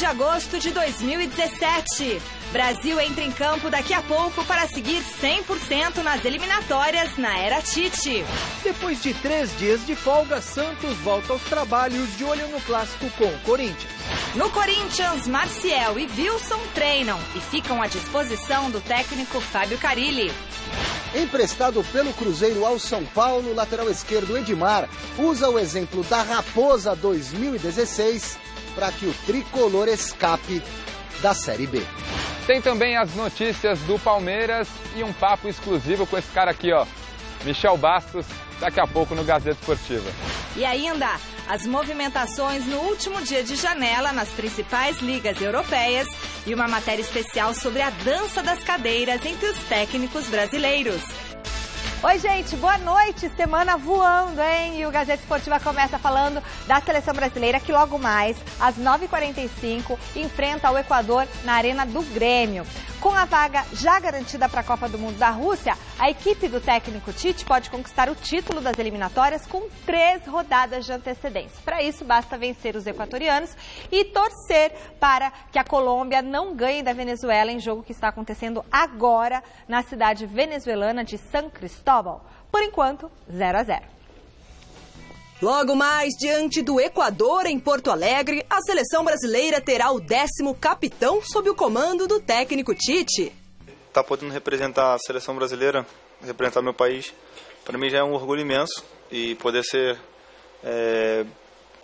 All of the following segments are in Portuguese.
agosto de 2017. Brasil entra em campo daqui a pouco para seguir 100% nas eliminatórias na era Tite. Depois de 3 dias de folga, Santos volta aos trabalhos de olho no clássico com o Corinthians. No Corinthians, Marciel e Wilson treinam e ficam à disposição do técnico Fábio Carille. Emprestado pelo Cruzeiro ao São Paulo, lateral esquerdo Edmar usa o exemplo da Raposa 2016 para que o tricolor escape da Série B. Tem também as notícias do Palmeiras e um papo exclusivo com esse cara aqui, ó, Michel Bastos, daqui a pouco no Gazeta Esportiva. E ainda, as movimentações no último dia de janela nas principais ligas europeias e uma matéria especial sobre a dança das cadeiras entre os técnicos brasileiros. Oi, gente, boa noite. Semana voando, hein? E o Gazeta Esportiva começa falando da seleção brasileira que logo mais, às 9h45, enfrenta o Equador na Arena do Grêmio. Com a vaga já garantida para a Copa do Mundo da Rússia, a equipe do técnico Tite pode conquistar o título das eliminatórias com 3 rodadas de antecedência. Para isso, basta vencer os equatorianos e torcer para que a Colômbia não ganhe da Venezuela em jogo que está acontecendo agora na cidade venezuelana de San Cristóbal. Por enquanto, 0-0. Logo mais, diante do Equador, em Porto Alegre, a seleção brasileira terá o 10º capitão sob o comando do técnico Tite. Tá podendo representar a seleção brasileira, representar meu país, para mim já é um orgulho imenso. E poder ser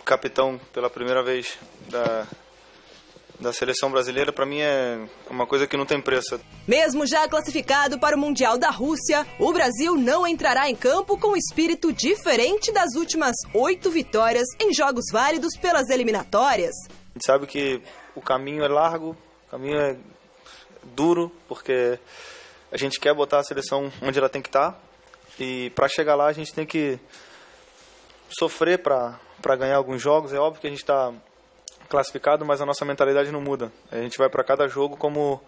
capitão pela primeira vez da seleção brasileira, para mim é uma coisa que não tem preço. Mesmo já classificado para o Mundial da Rússia, o Brasil não entrará em campo com espírito diferente das últimas 8 vitórias em jogos válidos pelas eliminatórias. A gente sabe que o caminho é largo, o caminho é duro, porque a gente quer botar a seleção onde ela tem que estar, e para chegar lá a gente tem que sofrer para ganhar alguns jogos. É óbvio que a gente está classificado, mas a nossa mentalidade não muda. A gente vai para cada jogo como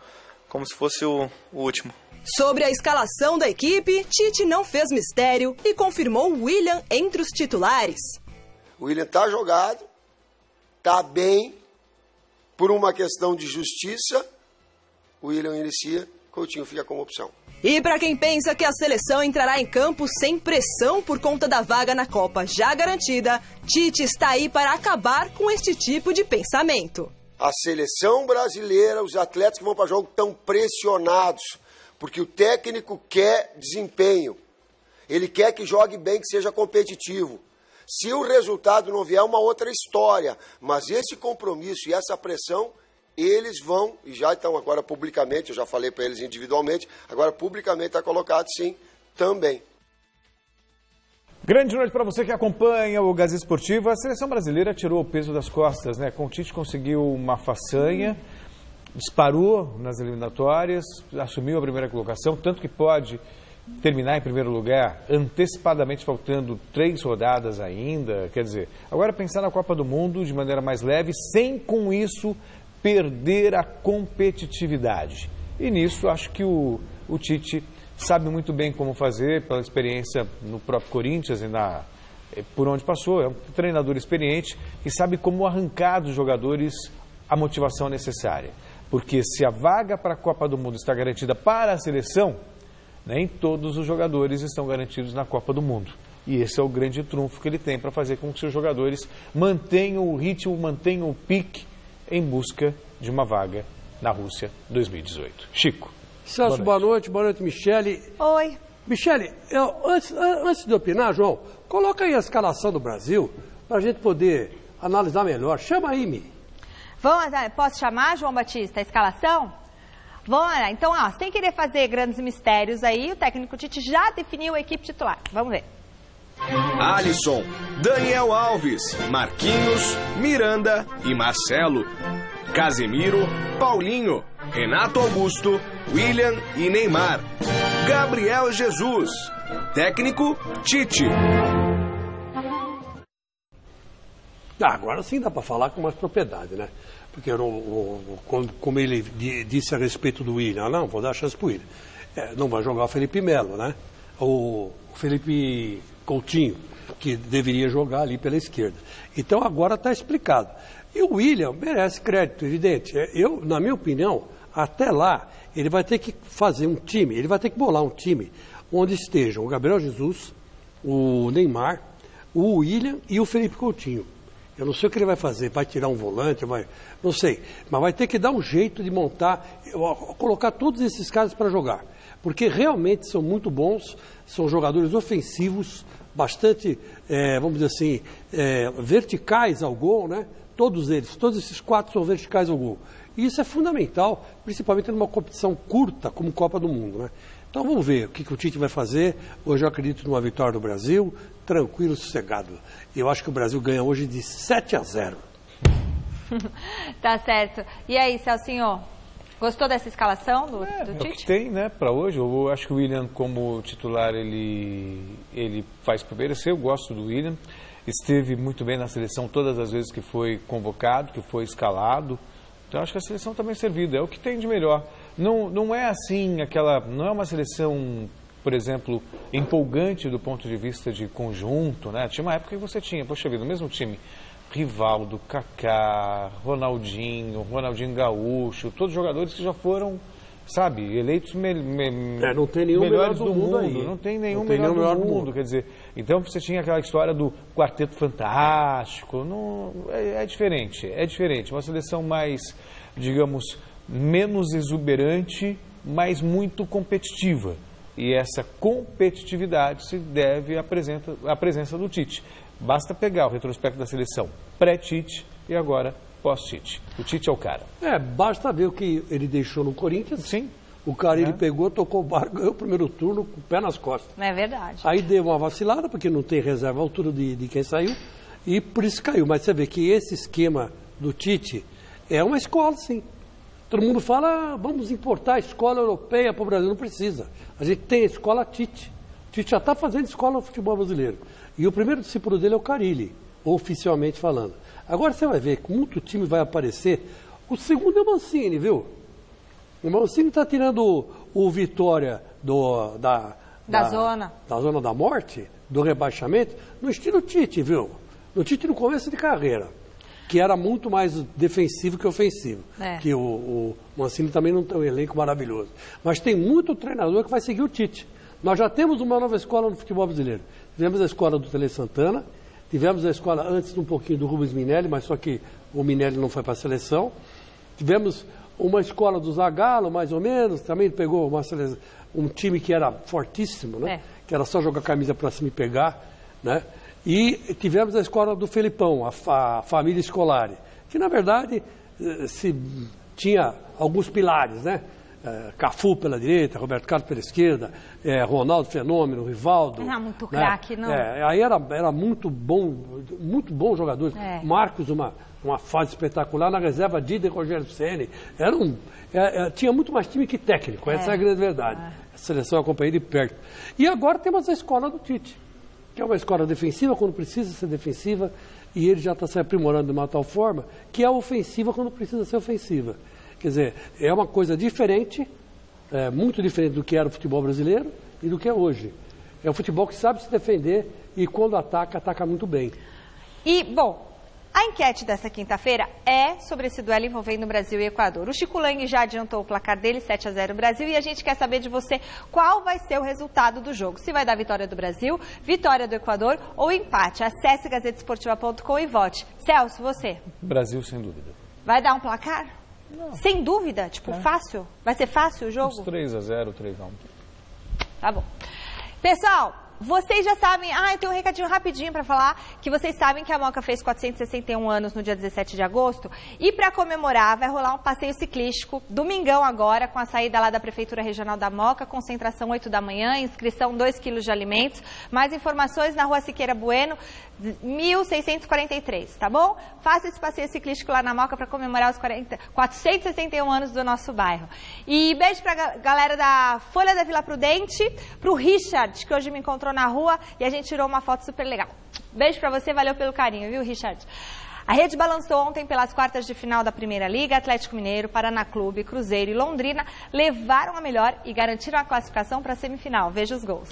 se fosse o último. Sobre a escalação da equipe, Tite não fez mistério e confirmou o William entre os titulares. O William está jogado, está bem, por uma questão de justiça, o William inicia, Coutinho fica como opção. E para quem pensa que a seleção entrará em campo sem pressão por conta da vaga na Copa já garantida, Tite está aí para acabar com este tipo de pensamento. A seleção brasileira, os atletas que vão para o jogo estão pressionados, porque o técnico quer desempenho. Ele quer que jogue bem, que seja competitivo. Se o resultado não vier, é uma outra história. Mas esse compromisso e essa pressão, eles vão, e já estão agora publicamente, eu já falei para eles individualmente, agora publicamente está colocado sim, também. Grande noite para você que acompanha o Gazeta Esportiva. A seleção brasileira tirou o peso das costas, né? Com o Tite conseguiu uma façanha, disparou nas eliminatórias, assumiu a primeira colocação, tanto que pode terminar em primeiro lugar, antecipadamente faltando 3 rodadas ainda. Quer dizer, agora pensar na Copa do Mundo de maneira mais leve, sem com isso perder a competitividade. E nisso acho que o Tite sabe muito bem como fazer, pela experiência no próprio Corinthians e por onde passou. É um treinador experiente e sabe como arrancar dos jogadores a motivação necessária. Porque se a vaga para a Copa do Mundo está garantida para a seleção, nem todos os jogadores estão garantidos na Copa do Mundo. E esse é o grande trunfo que ele tem para fazer com que seus jogadores mantenham o ritmo, mantenham o pique em busca de uma vaga na Rússia 2018. Chico. Celso, boa noite, Michele. Oi. Michele, antes de opinar, João, coloca aí a escalação do Brasil para a gente poder analisar melhor. Chama aí, Mi. Posso chamar, João Batista, a escalação? Vamos lá, então, sem querer fazer grandes mistérios aí, o técnico Tite já definiu a equipe titular. Vamos ver. Alisson, Daniel Alves, Marquinhos, Miranda e Marcelo. Casemiro, Paulinho, Renato Augusto, William e Neymar. Gabriel Jesus. Técnico, Tite. Agora sim dá para falar com mais propriedade, né? Porque como ele disse a respeito do William, não, vou dar chance para o William. Não vai jogar o Felipe Melo, né? O Felipe Coutinho. que deveria jogar ali pela esquerda. Então agora está explicado. E o William merece crédito, evidente. Na minha opinião, até lá, ele vai ter que fazer um time, ele vai ter que bolar um time onde estejam o Gabriel Jesus, o Neymar, o William e o Felipe Coutinho. Eu não sei o que ele vai fazer, vai tirar um volante, não sei, mas vai ter que dar um jeito de montar, colocar todos esses caras para jogar, porque realmente são muito bons, são jogadores ofensivos, bastante, vamos dizer assim, verticais ao gol, né? Todos esses 4 são verticais ao gol. E isso é fundamental, principalmente numa competição curta como Copa do Mundo, né? Então vamos ver o que o Tite vai fazer. Hoje eu acredito numa vitória do Brasil, tranquilo, sossegado. Eu acho que o Brasil ganha hoje de 7-0. Tá certo. E aí, Celcinho, gostou dessa escalação do Tite? É o que tem, né, para hoje. Eu acho que o William, como titular, ele faz merecer. Eu gosto do William. Esteve muito bem na seleção todas as vezes que foi convocado, que foi escalado. Então, acho que a seleção está bem servida, é o que tem de melhor. Não é assim, não é uma seleção, por exemplo, empolgante do ponto de vista de conjunto, né? Tinha uma época que você tinha, poxa vida, o mesmo time, Rivaldo, Kaká, Ronaldinho Gaúcho, todos jogadores que já foram, sabe, eleitos não tem nenhum melhor do mundo aí. Não tem nenhum melhor do mundo, quer dizer, então você tinha aquela história do quarteto fantástico, é diferente, uma seleção mais, digamos, menos exuberante, mas muito competitiva, e essa competitividade se deve à presença do Tite. Basta pegar o retrospecto da seleção pré-Tite e agora pós-Tite. O Tite é o cara. Basta ver o que ele deixou no Corinthians. Sim. O cara, ele pegou, tocou o barco, ganhou o primeiro turno com o pé nas costas. É verdade. Aí deu uma vacilada, porque não tem reserva à altura de quem saiu, e por isso caiu. Mas você vê que esse esquema do Tite é uma escola, sim. Todo mundo fala, vamos importar a escola europeia para o Brasil. Não precisa. A gente tem a escola Tite. O Tite já está fazendo escola no futebol brasileiro. E o primeiro discípulo dele é o Carille, oficialmente falando. Agora você vai ver que muito time vai aparecer. O segundo é o Mancini, viu? O Mancini está tirando o Vitória da zona da morte, do rebaixamento, no estilo Tite, viu? No Tite no começo de carreira, que era muito mais defensivo que ofensivo. Que o Mancini também não tem um elenco maravilhoso. Mas tem muito treinador que vai seguir o Tite. Nós já temos uma nova escola no futebol brasileiro. Tivemos a escola do Tele Santana, tivemos a escola antes um pouquinho do Rubens Minelli, mas só que o Minelli não foi para a seleção. Tivemos uma escola do Zagallo, mais ou menos, também pegou um time que era fortíssimo, né? Que era só jogar camisa para cima e pegar, né? E tivemos a escola do Felipão, a família Scolari, que na verdade tinha alguns pilares, né? Cafu pela direita, Roberto Carlos pela esquerda, Ronaldo Fenômeno, Rivaldo. Não, muito craque, não. Aí era muito bom jogador. Marcos, uma fase espetacular na reserva, Dida e Rogério Ceni. Tinha muito mais time que técnico, essa é a grande verdade. A seleção acompanhei de perto. E agora temos a escola do Tite, que é uma escola defensiva quando precisa ser defensiva, e ele já está se aprimorando de uma tal forma que é ofensiva quando precisa ser ofensiva. Quer dizer, é uma coisa diferente, muito diferente do que era o futebol brasileiro e do que é hoje. É um futebol que sabe se defender e quando ataca muito bem. E, bom, a enquete dessa quinta-feira é sobre esse duelo envolvendo Brasil e Equador. O Chico Lang já adiantou o placar dele, 7-0 Brasil, e a gente quer saber de você qual vai ser o resultado do jogo. Se vai dar vitória do Brasil, vitória do Equador ou empate. Acesse gazetesportiva.com e vote. Celso, você? Brasil, sem dúvida. Vai dar um placar? Não. Sem dúvida? Tipo, fácil? Vai ser fácil o jogo? Uns 3-0, 3-1. Tá bom. Pessoal, vocês já sabem... eu tenho um recadinho rapidinho para falar, que vocês sabem que a Moca fez 461 anos no dia 17 de agosto, e para comemorar vai rolar um passeio ciclístico, domingão agora, com a saída lá da Prefeitura Regional da Moca, concentração 8 da manhã, inscrição 2 quilos de alimentos. Mais informações na Rua Siqueira Bueno, 1643, tá bom? Faça esse passeio ciclístico lá na Moca para comemorar os 461 anos do nosso bairro. E beijo pra galera da Folha da Vila Prudente, pro Richard, que hoje me encontrou na rua e a gente tirou uma foto super legal. Beijo pra você, valeu pelo carinho, viu, Richard? A rede balançou ontem pelas quartas de final da Primeira Liga. Atlético Mineiro, Paraná Clube, Cruzeiro e Londrina levaram a melhor e garantiram a classificação para a semifinal. Veja os gols.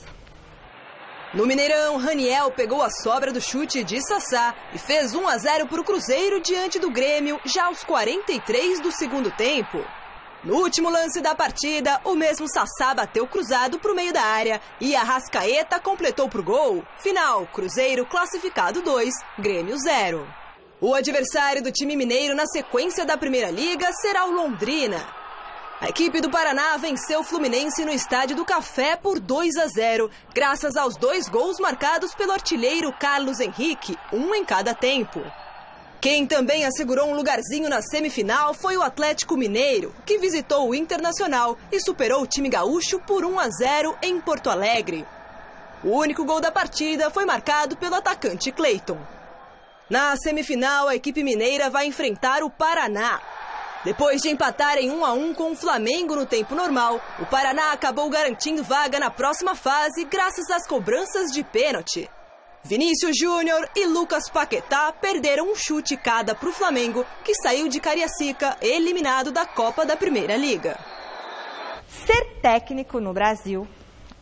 No Mineirão, Raniel pegou a sobra do chute de Sassá e fez 1-0 para o Cruzeiro diante do Grêmio, já aos 43 do segundo tempo. No último lance da partida, o mesmo Sassá bateu cruzado para o meio da área e Arrascaeta completou para o gol. Final, Cruzeiro classificado 2, Grêmio 0. O adversário do time mineiro na sequência da Primeira Liga será o Londrina. A equipe do Paraná venceu o Fluminense no Estádio do Café por 2-0, graças aos 2 gols marcados pelo artilheiro Carlos Henrique, um em cada tempo. Quem também assegurou um lugarzinho na semifinal foi o Atlético Mineiro, que visitou o Internacional e superou o time gaúcho por 1-0 em Porto Alegre. O único gol da partida foi marcado pelo atacante Cleiton. Na semifinal, a equipe mineira vai enfrentar o Paraná. Depois de empatar em 1-1 com o Flamengo no tempo normal, o Paraná acabou garantindo vaga na próxima fase graças às cobranças de pênalti. Vinícius Júnior e Lucas Paquetá perderam um chute cada para o Flamengo, que saiu de Cariacica eliminado da Copa da Primeira Liga. Ser técnico no Brasil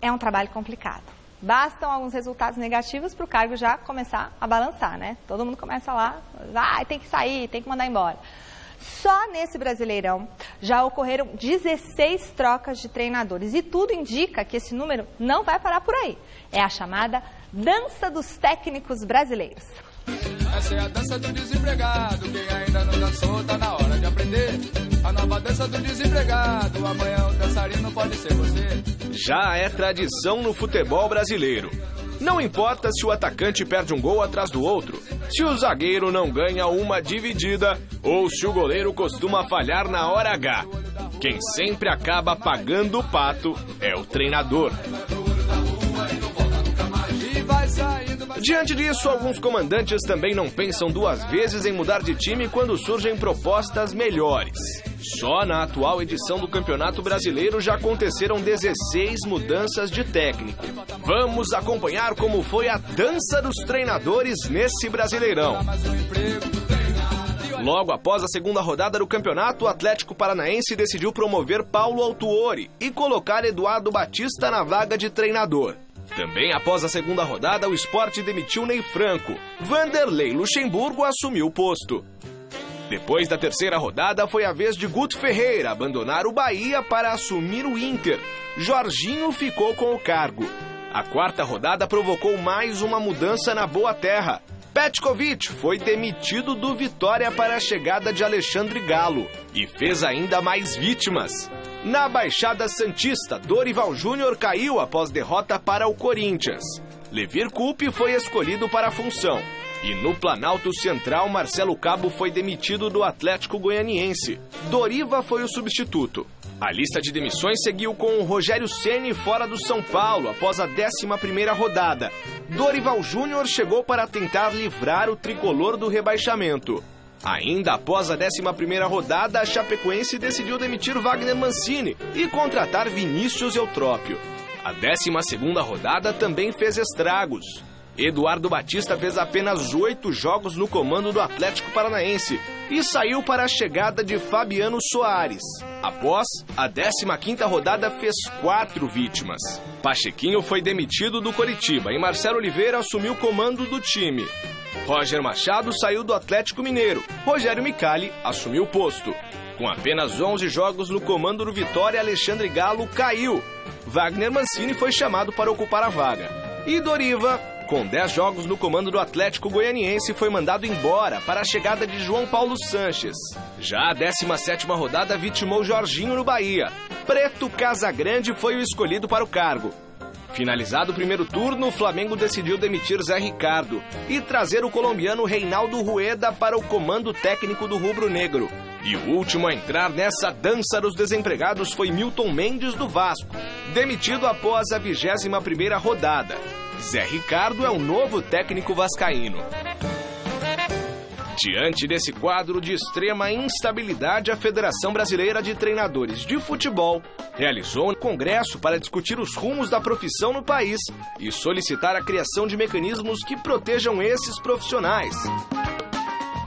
é um trabalho complicado. Bastam alguns resultados negativos para o cargo já começar a balançar, né? Todo mundo começa lá, tem que sair, tem que mandar embora. Só nesse Brasileirão já ocorreram 16 trocas de treinadores e tudo indica que esse número não vai parar por aí. É a chamada dança dos técnicos brasileiros. Essa é a dança do desempregado, quem ainda não dançou tá na hora de aprender. A nova dança do desempregado, amanhã o dançarino pode ser você. Já é tradição no futebol brasileiro. Não importa se o atacante perde um gol atrás do outro, se o zagueiro não ganha uma dividida ou se o goleiro costuma falhar na hora H. Quem sempre acaba pagando o pato é o treinador. Diante disso, alguns comandantes também não pensam 2 vezes em mudar de time quando surgem propostas melhores. Só na atual edição do Campeonato Brasileiro já aconteceram 16 mudanças de técnico. Vamos acompanhar como foi a dança dos treinadores nesse Brasileirão. Logo após a segunda rodada do campeonato, o Atlético Paranaense decidiu promover Paulo Autuori e colocar Eduardo Batista na vaga de treinador. Também após a segunda rodada, o Sport demitiu Ney Franco. Vanderlei Luxemburgo assumiu o posto. Depois da terceira rodada, foi a vez de Guto Ferreira abandonar o Bahia para assumir o Inter. Jorginho ficou com o cargo. A quarta rodada provocou mais uma mudança na Boa Terra. Petkovic foi demitido do Vitória para a chegada de Alexandre Galo e fez ainda mais vítimas. Na Baixada Santista, Dorival Júnior caiu após derrota para o Corinthians. Levir Coupe foi escolhido para a função. E no Planalto Central, Marcelo Cabo foi demitido do Atlético Goianiense. Doriva foi o substituto. A lista de demissões seguiu com o Rogério Ceni fora do São Paulo após a 11ª rodada. Dorival Júnior chegou para tentar livrar o tricolor do rebaixamento. Ainda após a 11ª rodada, a Chapecoense decidiu demitir Wagner Mancini e contratar Vinícius Eutrópio. A 12ª rodada também fez estragos. Eduardo Batista fez apenas 8 jogos no comando do Atlético Paranaense e saiu para a chegada de Fabiano Soares. Após, a 15ª rodada fez 4 vítimas. Pachequinho foi demitido do Coritiba e Marcelo Oliveira assumiu o comando do time. Roger Machado saiu do Atlético Mineiro. Rogério Micali assumiu o posto. Com apenas 11 jogos no comando do Vitória, Alexandre Galo caiu. Wagner Mancini foi chamado para ocupar a vaga. E Doriva, com 10 jogos no comando do Atlético Goianiense, foi mandado embora para a chegada de João Paulo Sanches. Já a 17ª rodada vitimou Jorginho no Bahia. Preto Casagrande foi o escolhido para o cargo. Finalizado o primeiro turno, o Flamengo decidiu demitir Zé Ricardo e trazer o colombiano Reinaldo Rueda para o comando técnico do rubro-negro. E o último a entrar nessa dança dos desempregados foi Milton Mendes do Vasco, demitido após a 21ª rodada. Zé Ricardo é o novo técnico vascaíno. Diante desse quadro de extrema instabilidade, a Federação Brasileira de Treinadores de Futebol realizou um congresso para discutir os rumos da profissão no país e solicitar a criação de mecanismos que protejam esses profissionais,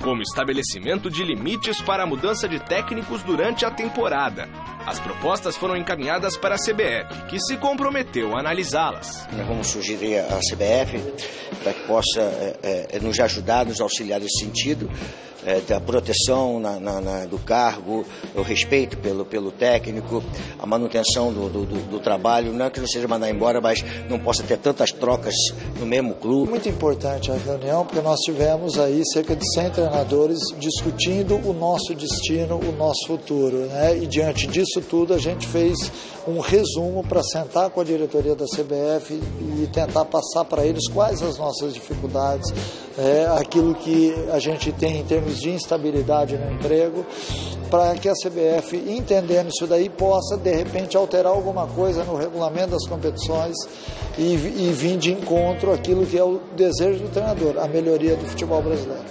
como estabelecimento de limites para a mudança de técnicos durante a temporada, As propostas foram encaminhadas para a CBF, que se comprometeu a analisá-las. Nós vamos sugerir à CBF para que possa nos ajudar, nos auxiliar nesse sentido, da proteção do cargo, o respeito pelo técnico, a manutenção do trabalho, não é que não seja mandar embora, mas não possa ter tantas trocas no mesmo clube. Muito importante a reunião, porque nós tivemos aí cerca de 100 treinadores discutindo o nosso destino, o nosso futuro, né? E diante disso tudo a gente fez um resumo para sentar com a diretoria da CBF e tentar passar para eles quais as nossas dificuldades, aquilo que a gente tem em termos de instabilidade no emprego, para que a CBF, entendendo isso daí, possa, de repente, alterar alguma coisa no regulamento das competições e vir de encontro àquilo que é o desejo do treinador, a melhoria do futebol brasileiro.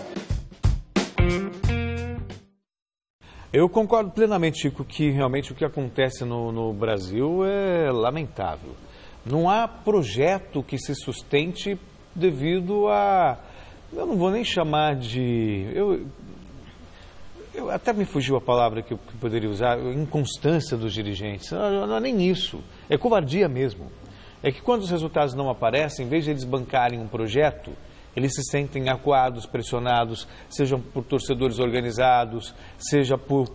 Eu concordo plenamente, Chico, que realmente o que acontece no Brasil é lamentável. Não há projeto que se sustente devido a... Eu não vou nem chamar de... Eu até me fugiu a palavra que eu poderia usar, inconstância dos dirigentes. Não é nem isso, é covardia mesmo. É que quando os resultados não aparecem, em vez de eles bancarem um projeto, eles se sentem acuados, pressionados, sejam por torcedores organizados, seja por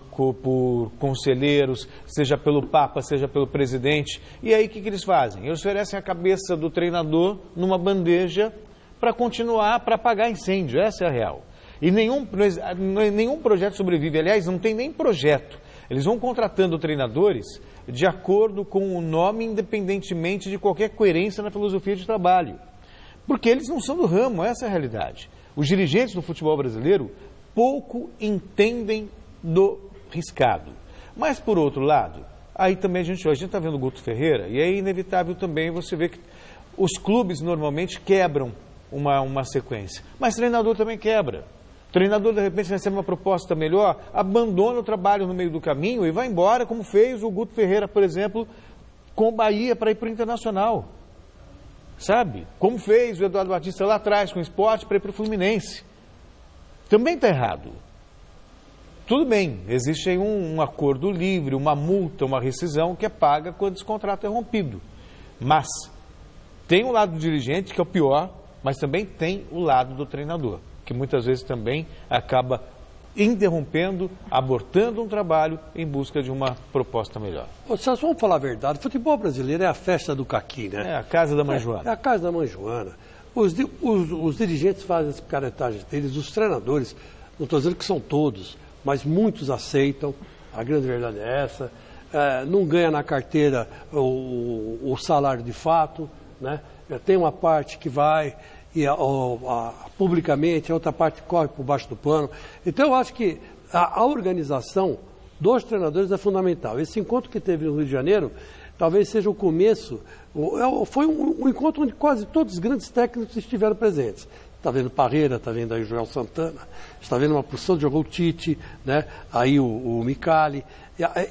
conselheiros, seja pelo Papa, seja pelo presidente. E aí o que eles fazem? Eles oferecem a cabeça do treinador numa bandeja para continuar, para apagar incêndio. Essa é a real. E nenhum projeto sobrevive. Aliás, não tem nem projeto. Eles vão contratando treinadores de acordo com o nome, independentemente de qualquer coerência na filosofia de trabalho. Porque eles não são do ramo, essa é a realidade. Os dirigentes do futebol brasileiro pouco entendem do riscado. Mas, por outro lado, aí também a gente está vendo o Guto Ferreira, e é inevitável também você ver que os clubes normalmente quebram uma sequência. Mas treinador também quebra. O treinador, de repente, recebe uma proposta melhor, abandona o trabalho no meio do caminho e vai embora, como fez o Guto Ferreira, por exemplo, com o Bahia para ir para o Internacional. Sabe? Como fez o Eduardo Batista lá atrás com o Sport para ir para o Fluminense. Também está errado. Tudo bem, existe aí um acordo livre, uma multa, uma rescisão que é paga quando esse contrato é rompido. Mas tem o lado do dirigente, que é o pior, mas também tem o lado do treinador, que muitas vezes também acaba interrompendo, abortando um trabalho em busca de uma proposta melhor. Vocês vamos falar a verdade, o futebol brasileiro é a festa do caqui, né? É a casa da mãe Joana. É a casa da mãe Joana. Os dirigentes fazem as picaretagens deles, os treinadores, não estou dizendo que são todos, mas muitos aceitam, a grande verdade é essa, não ganha na carteira o salário de fato, né? Tem uma parte que vai publicamente, a outra parte corre por baixo do pano. Então eu acho que a organização dos treinadores é fundamental. Esse encontro que teve no Rio de Janeiro talvez seja o começo, foi um encontro onde quase todos os grandes técnicos estiveram presentes. Está vendo Parreira, está vendo aí o Joel Santana, está vendo uma porção de jogou o Tite, né? Aí o Micali,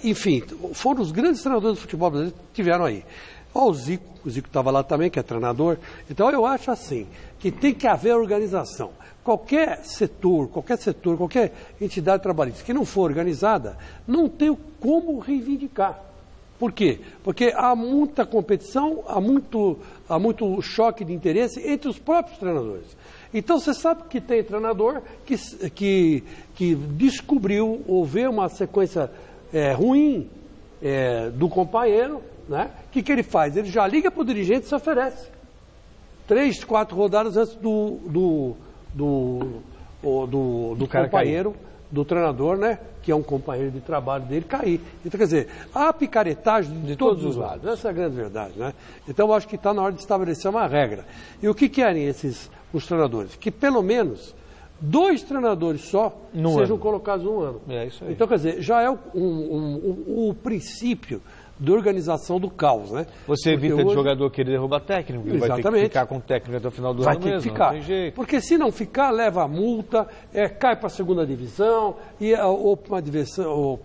enfim, foram os grandes treinadores do futebol brasileiro que estiveram aí. O Zico estava lá também, que é treinador. Então eu acho assim, que tem que haver organização. Qualquer setor, qualquer entidade trabalhista que não for organizada, não tem como reivindicar. Por quê? Porque há muita competição, há muito choque de interesse entre os próprios treinadores. Então você sabe que tem treinador que descobriu ou vê uma sequência ruim do companheiro, né? O que ele faz? Ele já liga para o dirigente e se oferece. 3, 4 rodadas antes do companheiro, do treinador, né? Que é um companheiro de trabalho dele, cair. Então, quer dizer, há picaretagem de todos os lados. Essa é a grande verdade, né? Então, eu acho que está na hora de estabelecer uma regra. E o que querem os treinadores? Que pelo menos 2 treinadores só sejam colocados no ano. É isso aí. Então, quer dizer, já é o princípio de organização do caos, né? Você evita de jogador querer derrubar técnico, ele vai ter que ficar com o técnico até o final do ano mesmo. Vai ter que ficar, não tem jeito. Porque se não ficar, leva a multa, cai para a segunda divisão, ou para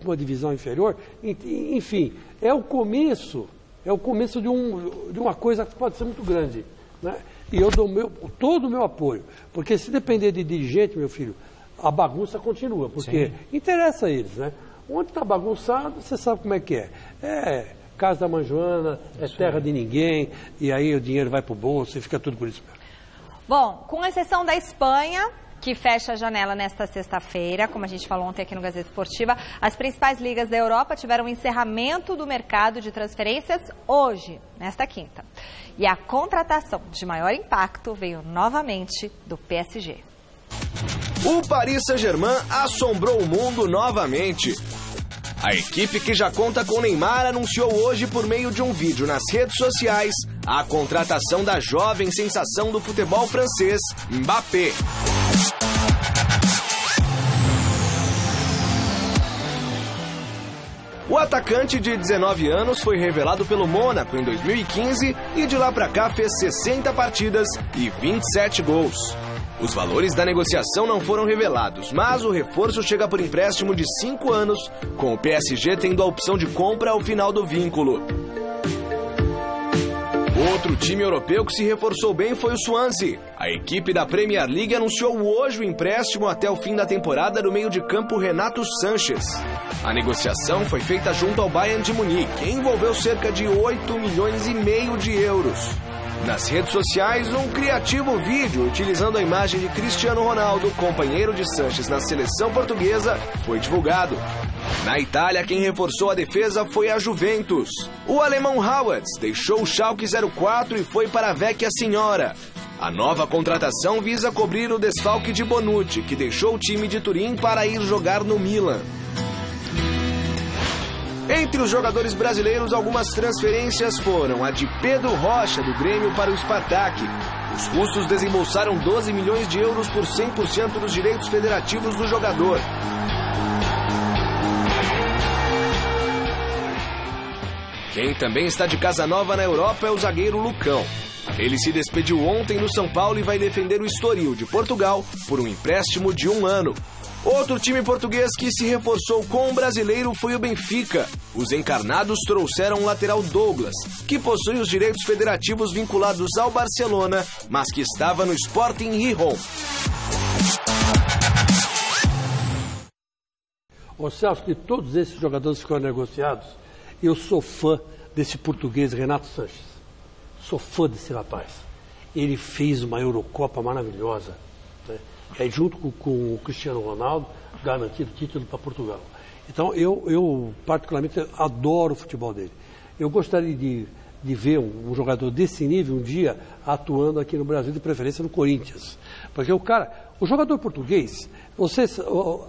uma divisão inferior, enfim, é o começo de uma coisa que pode ser muito grande, né? E eu dou todo o meu apoio, porque se depender de dirigente, meu filho, a bagunça continua, porque interessa a eles, né? Onde está bagunçado, você sabe como é que é. É casa da mãe Joana, é terra de ninguém, e aí o dinheiro vai para o bolso e fica tudo por isso mesmo. Bom, com exceção da Espanha, que fecha a janela nesta sexta-feira, como a gente falou ontem aqui no Gazeta Esportiva, as principais ligas da Europa tiveram um encerramento do mercado de transferências hoje, nesta quinta. E a contratação de maior impacto veio novamente do PSG. O Paris Saint-Germain assombrou o mundo novamente. A equipe, que já conta com Neymar, anunciou hoje por meio de um vídeo nas redes sociais a contratação da jovem sensação do futebol francês, Mbappé. O atacante de 19 anos foi revelado pelo Mônaco em 2015 e de lá pra cá fez 60 partidas e 27 gols. Os valores da negociação não foram revelados, mas o reforço chega por empréstimo de 5 anos, com o PSG tendo a opção de compra ao final do vínculo. Outro time europeu que se reforçou bem foi o Swansea. A equipe da Premier League anunciou hoje o empréstimo até o fim da temporada do meio-de-campo Renato Sanches. A negociação foi feita junto ao Bayern de Munique e envolveu cerca de 8,5 milhões de euros. Nas redes sociais, um criativo vídeo utilizando a imagem de Cristiano Ronaldo, companheiro de Sanches na seleção portuguesa, foi divulgado. Na Itália, quem reforçou a defesa foi a Juventus. O alemão Havertz deixou o Schalke 04 e foi para a Vecchia Signora. A nova contratação visa cobrir o desfalque de Bonucci, que deixou o time de Turim para ir jogar no Milan. Entre os jogadores brasileiros, algumas transferências foram a de Pedro Rocha, do Grêmio, para o Spartak. Os russos desembolsaram 12 milhões de euros por 100% dos direitos federativos do jogador. Quem também está de casa nova na Europa é o zagueiro Lucão. Ele se despediu ontem no São Paulo e vai defender o Estoril de Portugal por um empréstimo de 1 ano. Outro time português que se reforçou com um brasileiro foi o Benfica. Os encarnados trouxeram o lateral Douglas, que possui os direitos federativos vinculados ao Barcelona, mas que estava no Sporting Gijón. Ô Celso, de todos esses jogadores que foram negociados, eu sou fã desse português Renato Sanches. Sou fã desse rapaz. Ele fez uma Eurocopa maravilhosa, né? Aí, junto com o Cristiano Ronaldo, garantido título para Portugal. Então, eu particularmente adoro o futebol dele. Eu gostaria de ver um jogador desse nível um dia atuando aqui no Brasil, de preferência no Corinthians. Porque o jogador português,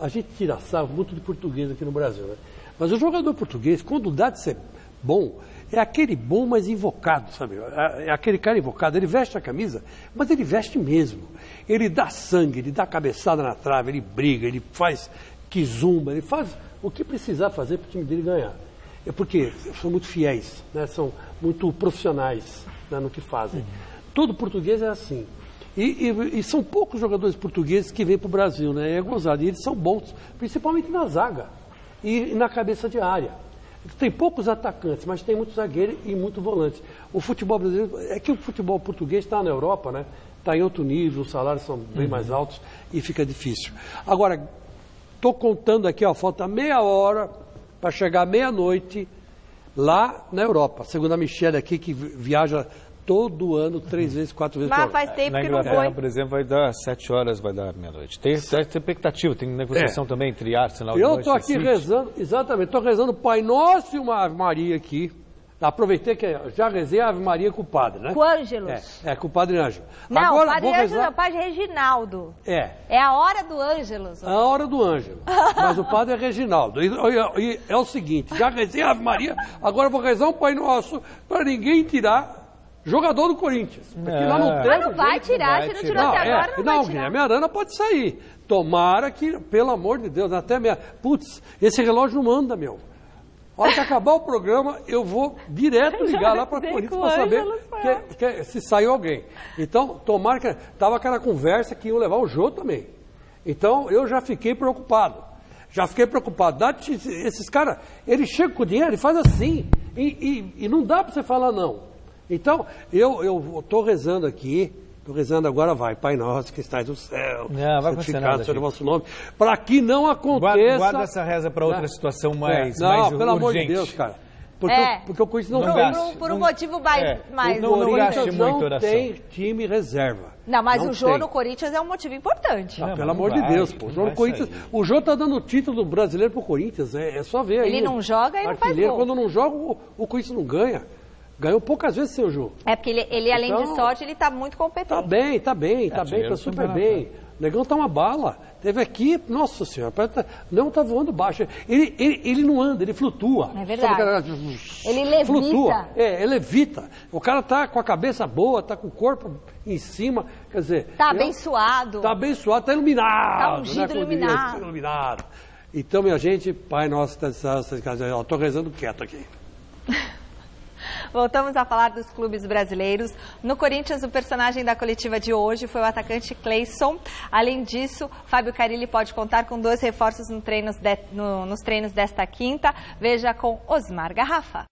a gente tira sarro muito de português aqui no Brasil, né? Mas o jogador português, quando dá de ser bom, é aquele bom, mas invocado, sabe? É aquele cara invocado. Ele veste a camisa, mas ele veste mesmo. Ele dá sangue, ele dá cabeçada na trave, ele briga, ele faz quizumba, ele faz o que precisar fazer para o time dele ganhar. É porque são muito fiéis, né? São muito profissionais, né, no que fazem. Todo português é assim. E são poucos jogadores portugueses que vêm para o Brasil, né? É gozado. E eles são bons, principalmente na zaga e na cabeça de área. Tem poucos atacantes, mas tem muito zagueiro e muito volante. O futebol brasileiro, é que o futebol português está na Europa, né? Está em outro nível, os salários são bem mais altos e fica difícil. Agora, estou contando aqui, ó, falta meia hora para chegar à meia-noite lá na Europa. Segundo a Michelle aqui, que viaja todo ano, 3 vezes, 4 vezes por ano. Mas faz tempo que não Inglaterra, foi. por exemplo, vai dar 7 horas, vai dar meia-noite. Tem expectativa, tem negociação também entre Arsenal e Eu Manchester estou aqui City. rezando, exatamente, estou rezando o Pai Nosso e uma Ave Maria aqui. Aproveitei que já rezei a Ave Maria com o padre, né? Com o Ângelos. Com o Padre Ângelo. Não, Agora, o Padre vou Ângelo rezar... não, o Padre Reginaldo. É a hora do Ângelos. a hora do Ângelo. Mas o Padre é Reginaldo. E é o seguinte, já rezei a Ave Maria, agora vou rezar um Pai Nosso para ninguém tirar jogador do Corinthians. Porque lá não tem. Mas não vai tirar, se não tirou até agora, não vai tirar. Guilherme Arana pode sair. Tomara que, pelo amor de Deus, até minha... Putz, esse relógio não anda, meu. A hora que acabar o programa, eu vou direto ligar lá para o Corinthians para saber se saiu alguém. Então, tomara que... Estava aquela conversa que iam levar o Jô também. Então, eu já fiquei preocupado. Esses caras, eles chegam com o dinheiro e fazem assim. E não dá para você falar não. Então, eu estou rezando aqui Estou rezando agora, vai, Pai Nosso que estás no céu, santificado seja o vosso nome, para que não aconteça... Guarda essa reza para outra situação mais não, mais pelo urgente. amor de Deus, cara. Porque o Corinthians por um motivo mais... O Corinthians não tem time reserva. Não, mas o jogo no Corinthians é um motivo importante. Pelo amor de Deus, pô. O Jô tá dando o título do brasileiro pro Corinthians, é só ver aí. Ele não joga e não faz gol. Quando não joga, o Corinthians não ganha. Ganhou poucas vezes, seu Jô. É porque ele além de sorte, ele tá muito competente. Tá bem, tá super bem. O negão tá uma bala. Teve aqui, nossa senhora, não tá voando baixo. Ele não anda, ele flutua. É verdade. Ele levita. Flutua, ele levita. O cara tá com a cabeça boa, tá com o corpo em cima, quer dizer... Tá abençoado. Tá abençoado, tá iluminado. Tá ungido, iluminado. Então, minha gente, Pai Nosso, eu tô rezando quieto aqui. Voltamos a falar dos clubes brasileiros. No Corinthians, o personagem da coletiva de hoje foi o atacante Cleison. Além disso, Fábio Carille pode contar com 2 reforços nos treinos desta quinta. Veja com Osmar Garrafa.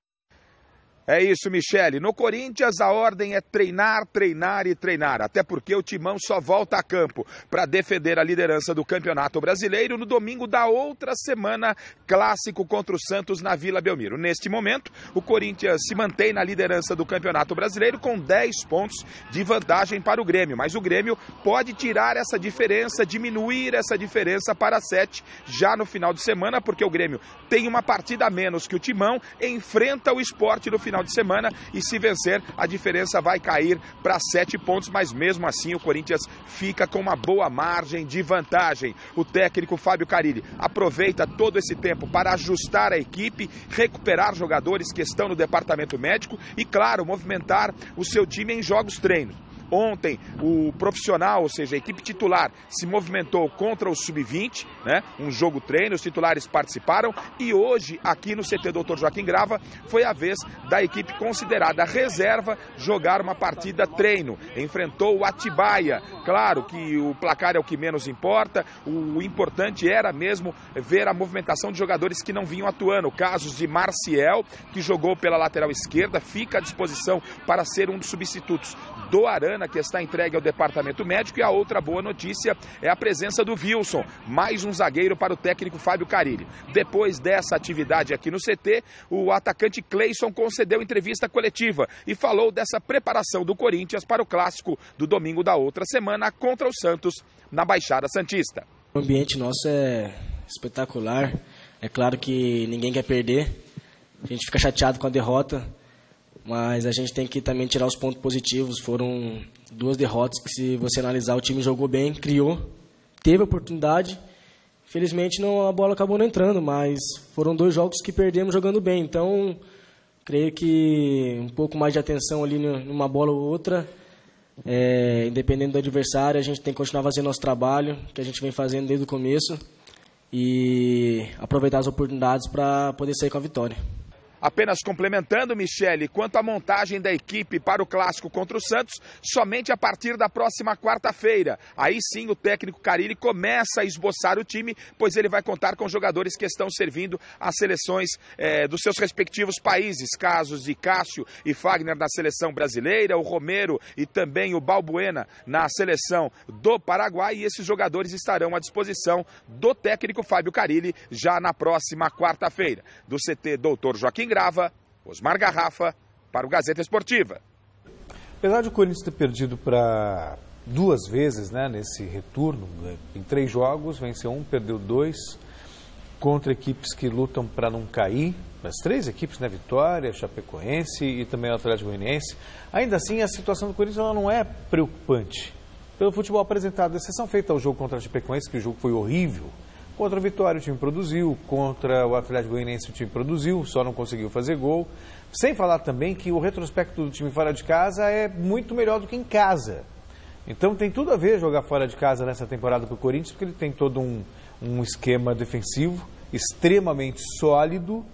É isso, Michele. No Corinthians, a ordem é treinar, treinar e treinar. Até porque o Timão só volta a campo para defender a liderança do Campeonato Brasileiro no domingo da outra semana, clássico contra o Santos na Vila Belmiro. Neste momento, o Corinthians se mantém na liderança do Campeonato Brasileiro com 10 pontos de vantagem para o Grêmio. Mas o Grêmio pode tirar essa diferença, diminuir essa diferença para 7 já no final de semana, porque o Grêmio tem uma partida a menos que o Timão, enfrenta o Sport no final de semana e se vencer a diferença vai cair para 7 pontos, mas mesmo assim o Corinthians fica com uma boa margem de vantagem. O técnico Fábio Carille aproveita todo esse tempo para ajustar a equipe, recuperar jogadores que estão no departamento médico e, claro, movimentar o seu time em jogos treinos. Ontem, o profissional, ou seja, a equipe titular, se movimentou contra o Sub-20, né? Um jogo treino, os titulares participaram. E hoje, aqui no CT Dr. Joaquim Grava, foi a vez da equipe considerada reserva jogar uma partida treino. Enfrentou o Atibaia. Claro que o placar é o que menos importa. O importante era mesmo ver a movimentação de jogadores que não vinham atuando. Casos de Marciel, que jogou pela lateral esquerda, fica à disposição para ser um dos substitutos do Arana, que está entregue ao departamento médico. E a outra boa notícia é a presença do Wilson, mais um zagueiro para o técnico Fábio Carille. Depois dessa atividade aqui no CT, o atacante Cleison concedeu entrevista coletiva e falou dessa preparação do Corinthians para o clássico do domingo da outra semana contra o Santos na Baixada Santista. O ambiente nosso é espetacular, é claro que ninguém quer perder, a gente fica chateado com a derrota, mas a gente tem que também tirar os pontos positivos. Foram 2 derrotas que, se você analisar, o time jogou bem, criou, teve oportunidade. Felizmente a bola acabou não entrando, mas foram 2 jogos que perdemos jogando bem. Então, creio que um pouco mais de atenção ali numa bola ou outra, independente do adversário, a gente tem que continuar fazendo nosso trabalho, que a gente vem fazendo desde o começo, e aproveitar as oportunidades para poder sair com a vitória. Apenas complementando, Michele, quanto à montagem da equipe para o clássico contra o Santos, somente a partir da próxima quarta-feira. Aí sim o técnico Carille começa a esboçar o time, pois ele vai contar com jogadores que estão servindo às seleções dos seus respectivos países. Casos de Cássio e Fagner na seleção brasileira, o Romero e também o Balbuena na seleção do Paraguai. E esses jogadores estarão à disposição do técnico Fábio Carille já na próxima quarta-feira. Do CT Dr. Joaquim Grava, Osmar Garrafa, para o Gazeta Esportiva. Apesar de o Corinthians ter perdido para 2 vezes, né, nesse retorno, em 3 jogos, venceu 1, perdeu 2, contra equipes que lutam para não cair, as 3 equipes, né, Vitória, Chapecoense e também o Atlético Goianiense, ainda assim a situação do Corinthians ela não é preocupante. Pelo futebol apresentado, exceção feita ao jogo contra a Chapecoense, que o jogo foi horrível. Contra a Vitória o time produziu, contra o Atlético Goianiense o time produziu, só não conseguiu fazer gol. Sem falar também que o retrospecto do time fora de casa é muito melhor do que em casa. Então tem tudo a ver jogar fora de casa nessa temporada para o Corinthians, porque ele tem todo um esquema defensivo extremamente sólido,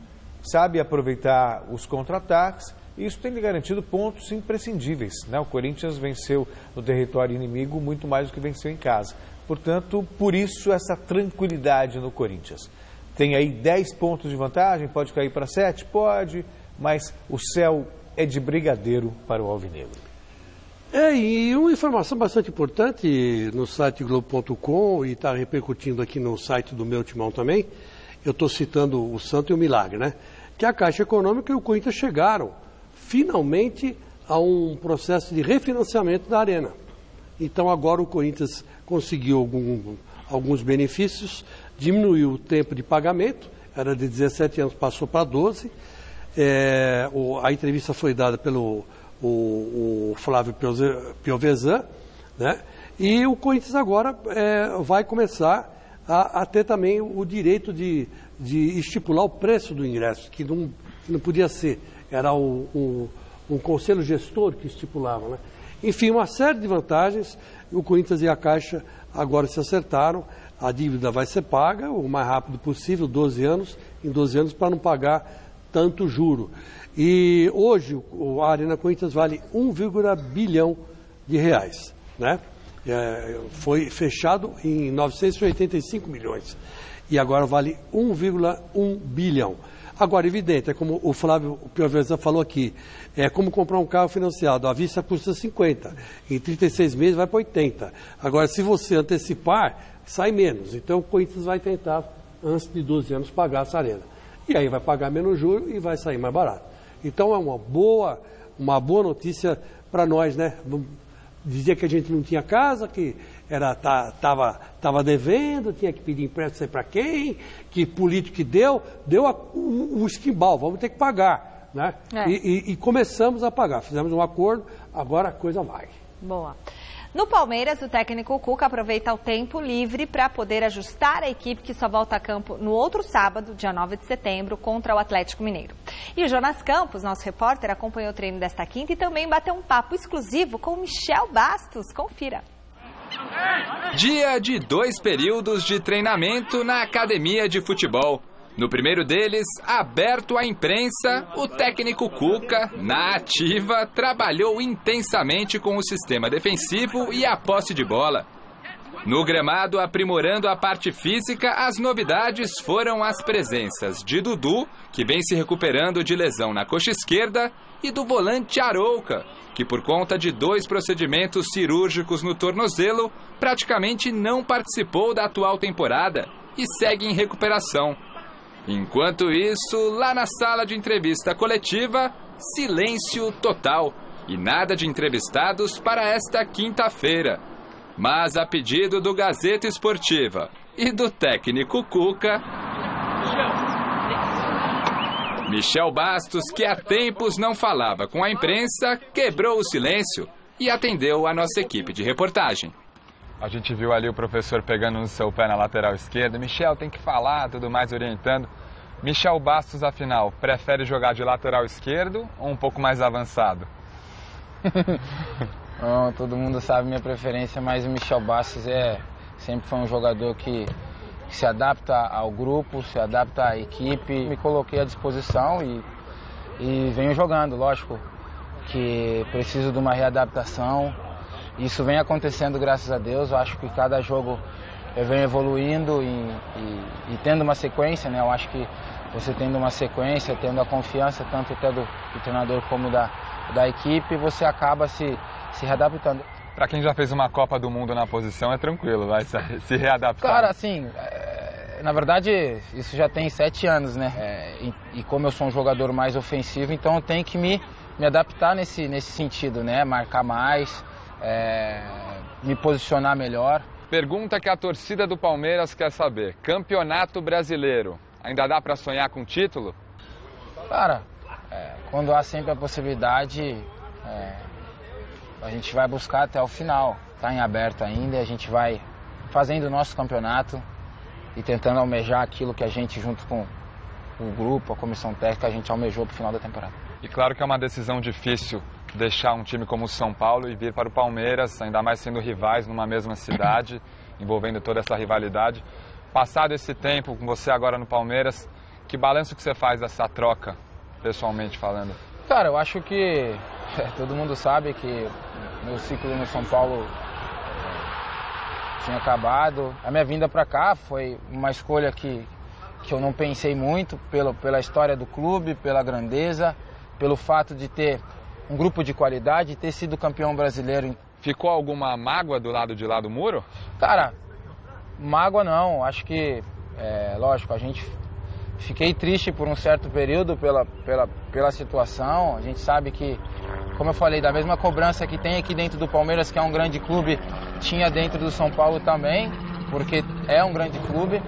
sabe aproveitar os contra-ataques, e isso tem lhe garantido pontos imprescindíveis, né? O Corinthians venceu no território inimigo muito mais do que venceu em casa. Portanto, por isso essa tranquilidade no Corinthians. Tem aí 10 pontos de vantagem, pode cair para 7? Pode, mas o céu é de brigadeiro para o alvinegro. E uma informação bastante importante no site Globo.com e está repercutindo aqui no site do meu timão também, eu estou citando o Santo e o Milagre, né? Que a Caixa Econômica e o Corinthians chegaram finalmente a um processo de refinanciamento da Arena. Então agora o Corinthians conseguiu alguns benefícios, diminuiu o tempo de pagamento, era de 17 anos, passou para 12. A entrevista foi dada pelo o Flávio Piovesan, né? E o Corinthians agora vai começar a ter também o direito de estipular o preço do ingresso, que não podia ser, era um conselho gestor que estipulava, né? Enfim, uma série de vantagens. O Corinthians e a Caixa agora se acertaram, a dívida vai ser paga o mais rápido possível, 12 anos, em 12 anos, para não pagar tanto juro. E hoje a Arena Corinthians vale 1,1 bilhão de reais, né? Foi fechado em 985 milhões e agora vale 1,1 bilhão. Agora, evidente, é como o Flávio Piovesan falou aqui, é como comprar um carro financiado, à vista custa 50, em 36 meses vai para 80. Agora, se você antecipar, sai menos. Então, o Corinthians vai tentar, antes de 12 anos, pagar essa arena. E aí vai pagar menos juros e vai sair mais barato. Então, é uma boa notícia para nós, né? Dizia que a gente não tinha casa, que estava devendo, tinha que pedir empréstimo, sei para quem, que político que deu o esquimbal, vamos ter que pagar, né? E começamos a pagar, fizemos um acordo, agora a coisa vai. Boa. No Palmeiras, o técnico Cuca aproveita o tempo livre para poder ajustar a equipe que só volta a campo no outro sábado, dia 9 de setembro, contra o Atlético Mineiro. E o Jonas Campos, nosso repórter, acompanhou o treino desta quinta e também bateu um papo exclusivo com o Michel Bastos. Confira. Dia de 2 períodos de treinamento na academia de futebol. No primeiro deles, aberto à imprensa, o técnico Cuca, na ativa, trabalhou intensamente com o sistema defensivo e a posse de bola. No gramado, aprimorando a parte física, as novidades foram as presenças de Dudu, que vem se recuperando de lesão na coxa esquerda, e do volante Arouca, que por conta de 2 procedimentos cirúrgicos no tornozelo, praticamente não participou da atual temporada e segue em recuperação. Enquanto isso, lá na sala de entrevista coletiva, silêncio total e nada de entrevistados para esta quinta-feira. Mas a pedido do Gazeta Esportiva e do técnico Cuca, Michel Bastos, que há tempos não falava com a imprensa, quebrou o silêncio e atendeu a nossa equipe de reportagem. A gente viu ali o professor pegando no seu pé na lateral esquerda. Michel, tem que falar, tudo mais, orientando. Michel Bastos, afinal, prefere jogar de lateral esquerdo ou um pouco mais avançado? Bom, todo mundo sabe minha preferência, mas o Michel Bastos sempre foi um jogador que se adapta ao grupo, se adapta à equipe. Me coloquei à disposição e venho jogando, lógico que preciso de uma readaptação. Isso vem acontecendo, graças a Deus. Eu acho que cada jogo eu venho evoluindo e tendo uma sequência, né? Eu acho que você tendo uma sequência, tendo a confiança tanto do treinador como da equipe, você acaba se readaptando. Para quem já fez uma Copa do Mundo na posição, é tranquilo, vai se readaptar. Cara, assim, na verdade, isso já tem 7 anos, né? E como eu sou um jogador mais ofensivo, então eu tenho que me adaptar nesse sentido, né? Marcar mais, me posicionar melhor. Pergunta que a torcida do Palmeiras quer saber. Campeonato Brasileiro, ainda dá para sonhar com título? Cara, quando há sempre a possibilidade, a gente vai buscar até o final. Está em aberto ainda, a gente vai fazendo o nosso campeonato e tentando almejar aquilo que a gente, junto com o grupo, a comissão técnica, a gente almejou para o final da temporada. E claro que é uma decisão difícil deixar um time como o São Paulo e vir para o Palmeiras, ainda mais sendo rivais numa mesma cidade, envolvendo toda essa rivalidade. Passado esse tempo com você agora no Palmeiras, que balanço que você faz dessa troca, pessoalmente falando? Cara, eu acho que todo mundo sabe que meu ciclo no São Paulo tinha acabado. A minha vinda para cá foi uma escolha que eu não pensei muito pela história do clube, pela grandeza, pelo fato de ter um grupo de qualidade e ter sido campeão brasileiro. Ficou alguma mágoa do lado de lá do muro? Cara, mágoa não, acho que, lógico, fiquei triste por um certo período pela situação. A gente sabe que, como eu falei, da mesma cobrança que tem aqui dentro do Palmeiras, que é um grande clube, tinha dentro do São Paulo também, porque é um grande clube.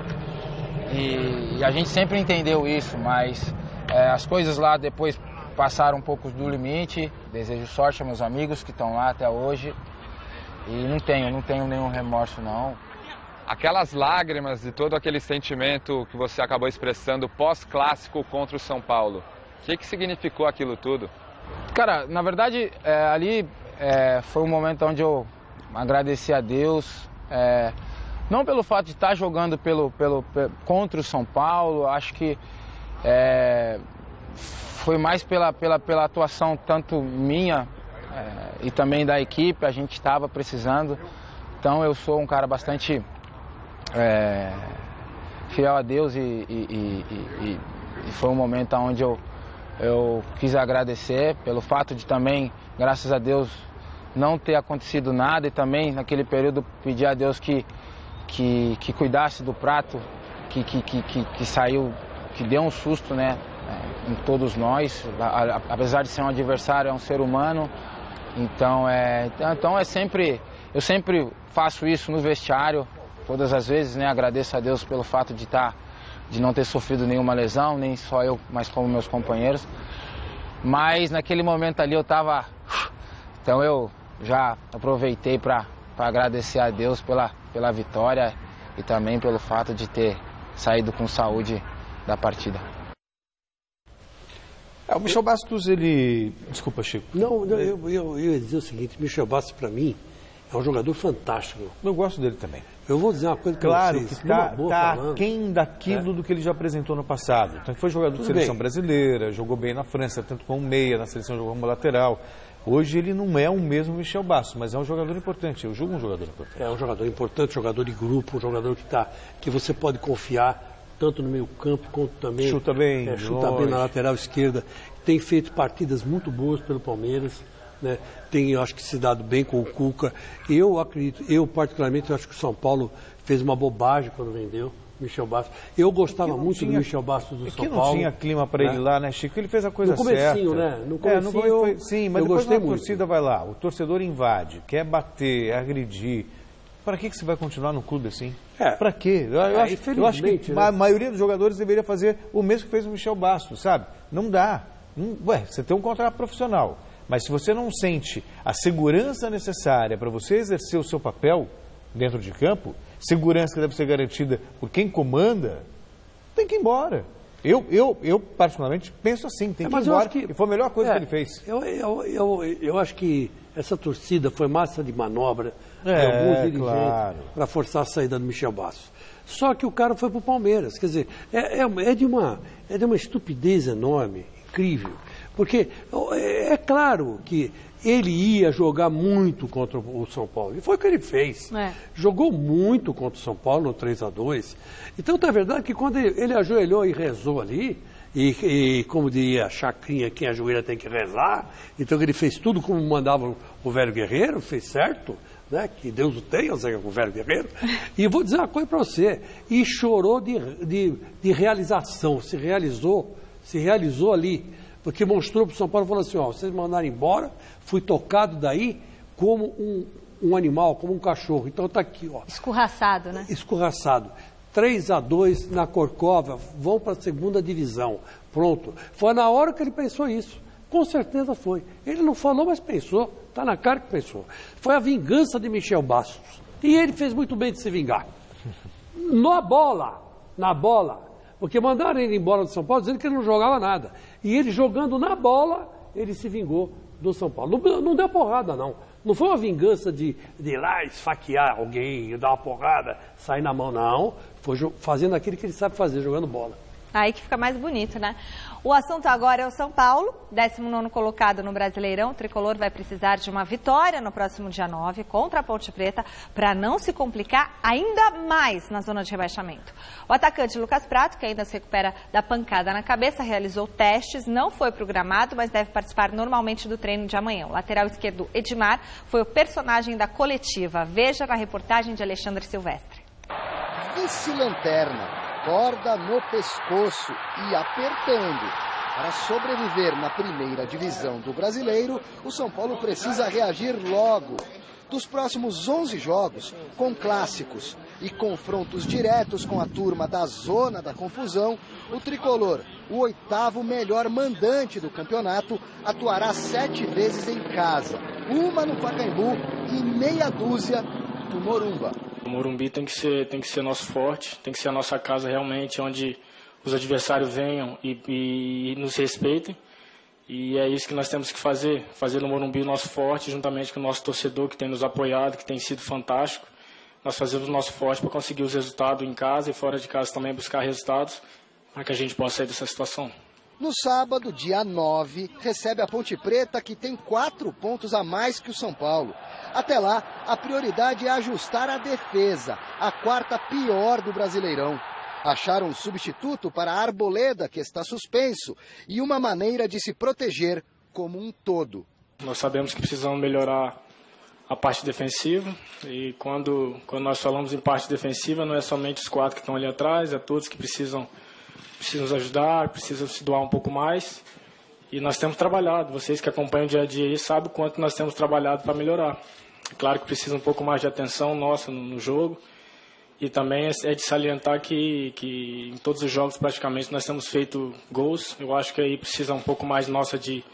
E a gente sempre entendeu isso, mas as coisas lá depois passaram um pouco do limite. Desejo sorte aos meus amigos que estão lá até hoje. E não tenho nenhum remorso, não. Aquelas lágrimas e todo aquele sentimento que você acabou expressando pós-clássico contra o São Paulo, o que significou aquilo tudo? Cara, na verdade, ali foi um momento onde eu agradeci a Deus, não pelo fato de estar jogando contra o São Paulo, acho que foi mais pela atuação tanto minha e também da equipe. A gente estava precisando, então eu sou um cara bastante fiel a Deus e foi um momento onde eu quis agradecer pelo fato de também, graças a Deus, não ter acontecido nada, e também naquele período pedir a Deus que cuidasse do prato que saiu, que deu um susto, né, em todos nós. Apesar de ser um adversário, é um ser humano. Então eu sempre faço isso no vestiário, todas as vezes, né? Agradeço a Deus pelo fato de não ter sofrido nenhuma lesão, nem só eu, mas como meus companheiros. Mas naquele momento ali eu estava... Então eu já aproveitei para agradecer a Deus pela vitória e também pelo fato de ter saído com saúde da partida. O Michel Bastos, ele... Desculpa, Chico. Não, eu ia dizer o seguinte, Michel Bastos, para mim, é um jogador fantástico. Eu gosto dele também. Eu vou dizer uma coisa para claro vocês. Claro que está aquém daquilo do que ele já apresentou no passado. Então, foi jogador de seleção brasileira, jogou bem na França, tanto como meia, na seleção jogou como lateral. Hoje ele não é o mesmo Michel Bastos, mas é um jogador importante. Eu julgo um jogador importante. É um jogador importante, jogador de grupo, um jogador que você pode confiar, tanto no meio campo quanto também... Chuta bem, na lateral esquerda. Tem feito partidas muito boas pelo Palmeiras, né? Eu acho que se dado bem com o Cuca. Eu particularmente acho que o São Paulo fez uma bobagem quando vendeu o Michel Bastos. Eu gostava muito do Michel Bastos do São Paulo. Não tinha clima para ele lá, né, Chico? Ele fez a coisa certa. No comecinho, né? No comecinho, sim, mas depois a torcida vai lá, o torcedor invade, quer bater, agredir. Para que você vai continuar no clube assim? Para quê? Eu acho que a maioria dos jogadores deveria fazer o mesmo que fez o Michel Bastos, sabe? Não dá. Você tem um contrato profissional, mas se você não sente a segurança necessária para você exercer o seu papel dentro de campo, segurança que deve ser garantida por quem comanda, tem que ir embora. Eu particularmente, penso assim, tem que ir embora, e foi a melhor coisa que ele fez. Eu acho que essa torcida foi massa de manobra de alguns dirigentes para forçar a saída do Michel Bastos. Só que o cara foi para o Palmeiras, quer dizer, é de uma estupidez enorme, incrível, porque é claro que ele ia jogar muito contra o São Paulo, e foi o que ele fez. Jogou muito contra o São Paulo no 3-2. Então, é verdade que quando ele ajoelhou e rezou ali, e como diria a Chacrinha, quem ajoelha tem que rezar, então ele fez tudo como mandava o velho guerreiro, fez certo, né? Que Deus o tenha, o velho guerreiro. E vou dizer uma coisa para você, e chorou de realização, se realizou ali, porque mostrou para o São Paulo, falou assim, vocês mandaram embora, fui tocado daí como um animal, como um cachorro, então está aqui, Escorraçado, né? Escorraçado. 3-2 na Corcova, vão para a segunda divisão, pronto. Foi na hora que ele pensou isso, com certeza foi. Ele não falou, mas pensou, está na cara que pensou. Foi a vingança de Michel Bastos, e ele fez muito bem de se vingar. Na bola, porque mandaram ele embora do São Paulo dizendo que ele não jogava nada. E ele jogando na bola, ele se vingou do São Paulo. Não deu porrada, não. Não foi uma vingança de ir lá esfaquear alguém, dar uma porrada, sair na mão, não. Foi fazendo aquilo que ele sabe fazer, jogando bola. Aí que fica mais bonito, né? O assunto agora é o São Paulo, 19º colocado no Brasileirão. O tricolor vai precisar de uma vitória no próximo dia 9 contra a Ponte Preta para não se complicar ainda mais na zona de rebaixamento. O atacante Lucas Prato, que ainda se recupera da pancada na cabeça, realizou testes, não foi programado, mas deve participar normalmente do treino de amanhã. O lateral esquerdo Edmar foi o personagem da coletiva. Veja na reportagem de Alexandre Silvestre. Vice-lanterna, corda no pescoço e apertando. Para sobreviver na primeira divisão do Brasileiro, o São Paulo precisa reagir logo. Dos próximos 11 jogos, com clássicos e confrontos diretos com a turma da zona da confusão, o tricolor, o 8º melhor mandante do campeonato, atuará 7 vezes em casa. Uma no Pacaembu e meia dúzia no Morumba. O Morumbi tem que ser nosso forte, tem que ser a nossa casa realmente, onde os adversários venham e nos respeitem. E é isso que nós temos que fazer no Morumbi o nosso forte, juntamente com o nosso torcedor que tem nos apoiado, que tem sido fantástico. Nós fazemos o nosso forte para conseguir os resultados em casa e fora de casa também buscar resultados, para que a gente possa sair dessa situação. No sábado, dia 9, recebe a Ponte Preta, que tem 4 pontos a mais que o São Paulo. Até lá, a prioridade é ajustar a defesa, a 4ª pior do Brasileirão. Acharam um substituto para a Arboleda, que está suspenso, e uma maneira de se proteger como um todo. Nós sabemos que precisamos melhorar a parte defensiva, e quando nós falamos em parte defensiva, não é somente os 4 que estão ali atrás, é todos que precisam nos ajudar, precisam se doar um pouco mais. E nós temos trabalhado, vocês que acompanham o dia a dia aí sabem o quanto nós temos trabalhado para melhorar. É claro que precisa um pouco mais de atenção nossa no jogo. E também é de salientar que em todos os jogos praticamente nós temos feito gols. Eu acho que aí precisa um pouco mais nossa de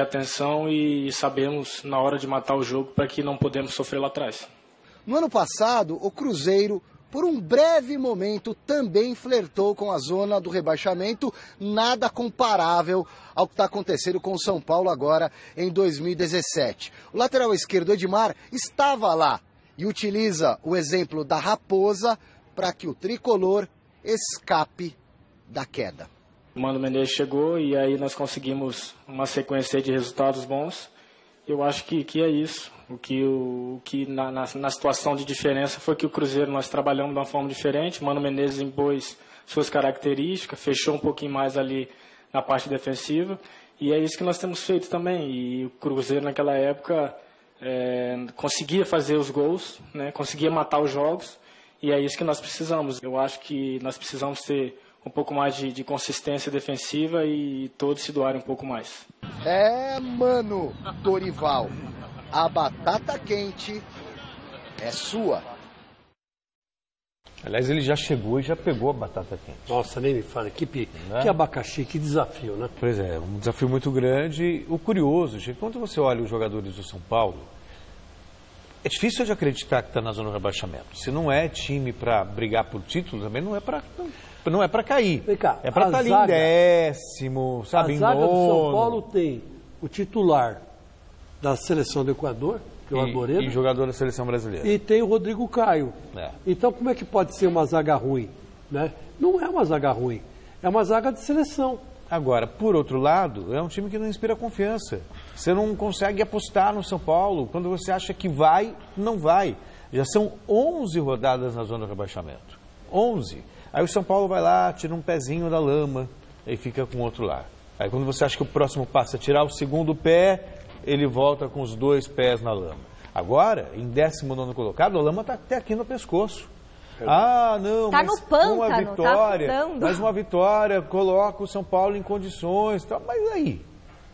atenção e sabemos na hora de matar o jogo para que não podemos sofrer lá atrás. No ano passado, o Cruzeiro, por um breve momento, também flertou com a zona do rebaixamento, nada comparável ao que está acontecendo com o São Paulo agora em 2017. O lateral esquerdo Edmar estava lá e utiliza o exemplo da raposa para que o tricolor escape da queda. O Mano Menezes chegou e aí nós conseguimos uma sequência de resultados bons. Eu acho que é isso. O que na situação de diferença foi que o Cruzeiro nós trabalhamos de uma forma diferente. O Mano Menezes impôs suas características, fechou um pouquinho mais ali na parte defensiva. E é isso que nós temos feito também. E o Cruzeiro naquela época conseguia fazer os gols, né, conseguia matar os jogos. E é isso que nós precisamos. Eu acho que nós precisamos ter um pouco mais de consistência defensiva e todos se doarem um pouco mais. Mano, Dorival, a batata quente é sua. Aliás, ele já chegou e já pegou a batata quente. Nossa, nem me fala, que abacaxi, que desafio, né? Pois é, um desafio muito grande. O curioso, gente, quando você olha os jogadores do São Paulo, é difícil de acreditar que está na zona do rebaixamento. Se não é time para brigar por título, também não é para cair. Vem cá, é para estar ali em 10º, sabe, em 9º. A zaga do São Paulo tem o titular da seleção do Equador, que é o Arboleda. E jogador da seleção brasileira. E tem o Rodrigo Caio. Então, como é que pode ser uma zaga ruim? Né? Não é uma zaga ruim, é uma zaga de seleção. Agora, por outro lado, é um time que não inspira confiança. Você não consegue apostar no São Paulo. Quando você acha que vai, não vai. Já são 11 rodadas na zona do rebaixamento. 11. Aí o São Paulo vai lá, tira um pezinho da lama e fica com o outro lá. Aí quando você acha que o próximo passo é tirar o segundo pé, ele volta com os 2 pés na lama. Agora, em 19º colocado, a lama está até aqui no pescoço. Não, tá mas no pântano, uma vitória, tá mas uma vitória coloca o São Paulo em condições, tá, mas aí...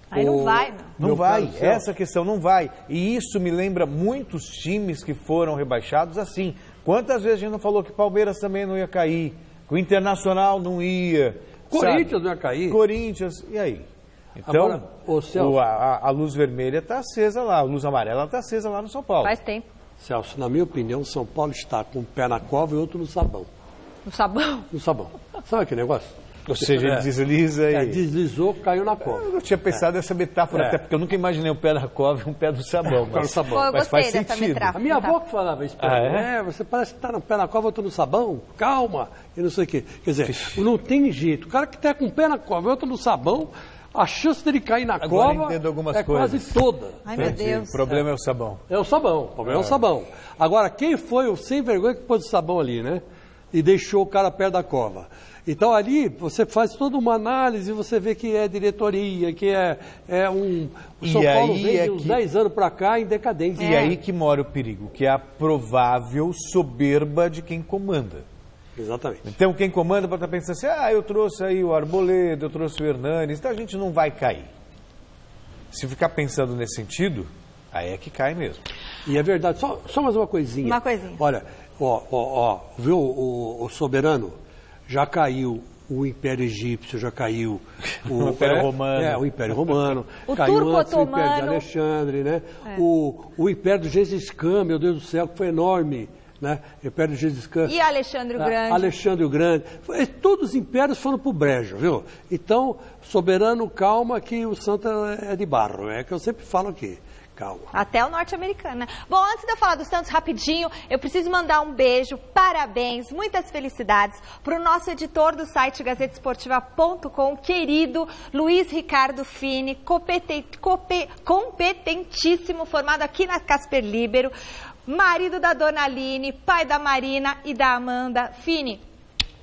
Aí não vai, não. Não vai, essa questão não vai. E isso me lembra muitos times que foram rebaixados assim. Quantas vezes a gente não falou que Palmeiras também não ia cair, que o Internacional não ia... Corinthians não ia cair. Corinthians, e aí? Então, agora, a luz vermelha está acesa lá, a luz amarela está acesa lá no São Paulo. Faz tempo. Celso, na minha opinião, o São Paulo está com um pé na cova e outro no sabão. No sabão? No sabão. Sabe aquele negócio? Ou seja, ele desliza e... deslizou, caiu na cova. Eu tinha pensado nessa metáfora, até porque eu nunca imaginei um pé na cova e um pé do sabão. Mas faz sentido. A minha avó que falava isso pra mim. Você parece que tá no pé na cova, eu tô no sabão, calma, e não sei o quê. Quer dizer, não tem jeito. O cara que tá com um pé na cova e outro no sabão, a chance dele cair na cova é quase toda. Ai, meu Deus. O problema é o sabão. É o sabão, o problema é o sabão. Agora, quem foi o sem vergonha que pôs o sabão ali, né? E deixou o cara perto da cova. Então, ali, você faz toda uma análise, você vê que é diretoria, que o São Paulo vem de uns 10 anos para cá em decadência. E aí que mora o perigo, que é a provável soberba de quem comanda. Exatamente. Então, quem comanda pode estar pensando assim, eu trouxe aí o Arboleda, eu trouxe o Hernanes, então a gente não vai cair. Se ficar pensando nesse sentido, aí é que cai mesmo. E é verdade, só mais uma coisinha. Uma coisinha. Olha, viu o Soberano? Já caiu o Império Egípcio, já caiu o Império Romano. O Império Romano. O caiu Turco antes Otomano. o Império de Alexandre, né? O Império do Gengis Khan, meu Deus do céu, que foi enorme. Né? O Império do Gengis Khan. E Alexandre o Grande. Alexandre o Grande. Todos os impérios foram pro brejo, viu? Então, Soberano, calma que o santo é de barro. É que eu sempre falo aqui. Calma. Até o norte-americano, né? Bom, antes de eu falar do Santos rapidinho, eu preciso mandar um beijo, parabéns, muitas felicidades para o nosso editor do site gazetesportiva.com, querido Luiz Ricardo Fini, competentíssimo, formado aqui na Casper Libero, marido da Dona Aline, pai da Marina e da Amanda. Fini,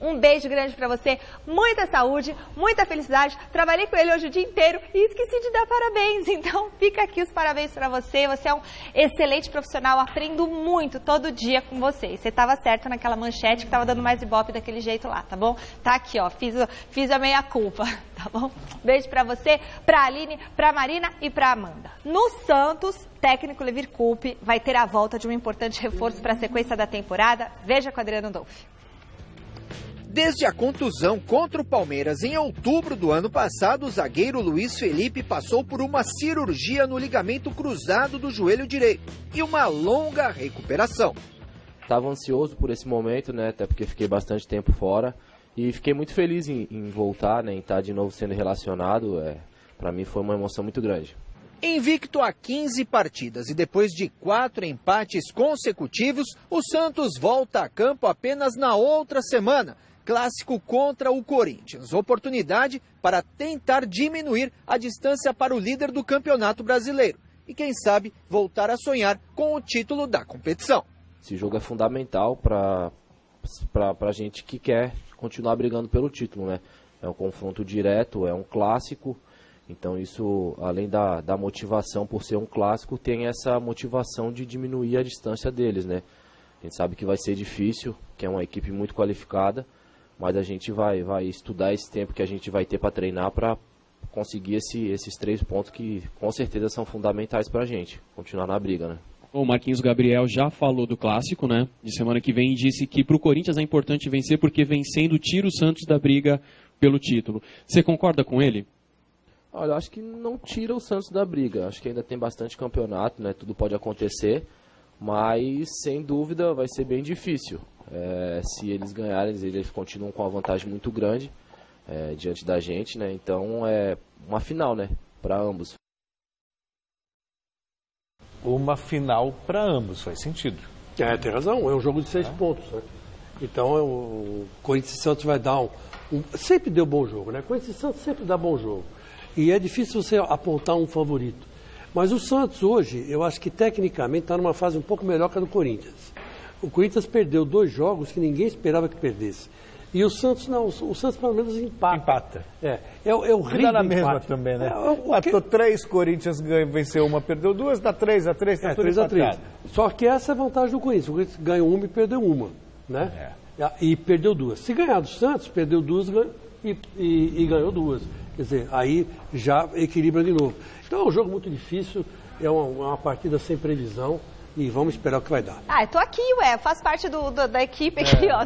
um beijo grande pra você, muita saúde, muita felicidade. Trabalhei com ele hoje o dia inteiro e esqueci de dar parabéns. Então, fica aqui os parabéns pra você. Você é um excelente profissional, aprendo muito todo dia com você. Você estava certo naquela manchete que estava dando mais ibope daquele jeito lá, tá bom? Tá aqui, ó, fiz a meia-culpa, tá bom? Beijo pra você, pra Aline, pra Marina e pra Amanda. No Santos, técnico Levir Coupe vai ter a volta de um importante reforço para a sequência da temporada. Veja com Adriano Dolfi. Desde a contusão contra o Palmeiras em outubro do ano passado, o zagueiro Luiz Felipe passou por uma cirurgia no ligamento cruzado do joelho direito e uma longa recuperação. Estava ansioso por esse momento, né, até porque fiquei bastante tempo fora e fiquei muito feliz em voltar, né, em estar de novo sendo relacionado. Para mim foi uma emoção muito grande. Invicto a 15 partidas e depois de 4 empates consecutivos, o Santos volta a campo apenas na outra semana. Clássico contra o Corinthians. Oportunidade para tentar diminuir a distância para o líder do Campeonato Brasileiro. E quem sabe voltar a sonhar com o título da competição. Esse jogo é fundamental para a gente que quer continuar brigando pelo título, né? É um confronto direto, é um clássico. Então isso, além da motivação por ser um clássico, tem essa motivação de diminuir a distância deles, né? A gente sabe que vai ser difícil, que é uma equipe muito qualificada. Mas a gente vai estudar esse tempo que a gente vai ter para treinar para conseguir esses 3 pontos que com certeza são fundamentais para a gente continuar na briga, né? O Marquinhos Gabriel já falou do clássico, né? De semana que vem, e disse que para o Corinthians é importante vencer porque vencendo tira o Santos da briga pelo título. Você concorda com ele? Olha, eu acho que não tira o Santos da briga. Acho que ainda tem bastante campeonato, né? Tudo pode acontecer, mas sem dúvida vai ser bem difícil. Se eles ganharem, eles continuam com uma vantagem muito grande diante da gente, né? Então é uma final, né? Para ambos. Uma final para ambos, faz sentido. Tem razão, é um jogo de 6 pontos, né? Então o Corinthians e Santos vai dar sempre deu bom jogo, né? Corinthians e Santos sempre dá bom jogo. E é difícil você apontar um favorito. Mas o Santos hoje, eu acho que tecnicamente está numa fase um pouco melhor que a do Corinthians. O Corinthians perdeu 2 jogos que ninguém esperava que perdesse. E o Santos não, o Santos pelo menos empata. É o rei dá na do mesma empate. também, né? Matou 3, Corinthians venceu uma, perdeu 2, dá 3-3, tá tudo 3-3. Só que essa é a vantagem do Corinthians. O Corinthians ganhou uma e perdeu uma, né? E perdeu 2. Se ganhar do Santos, perdeu 2 e ganhou 2. Quer dizer, aí já equilibra de novo. Então é um jogo muito difícil, é uma partida sem previsão. E vamos esperar o que vai dar. Eu tô aqui, faço parte da equipe aqui, ó.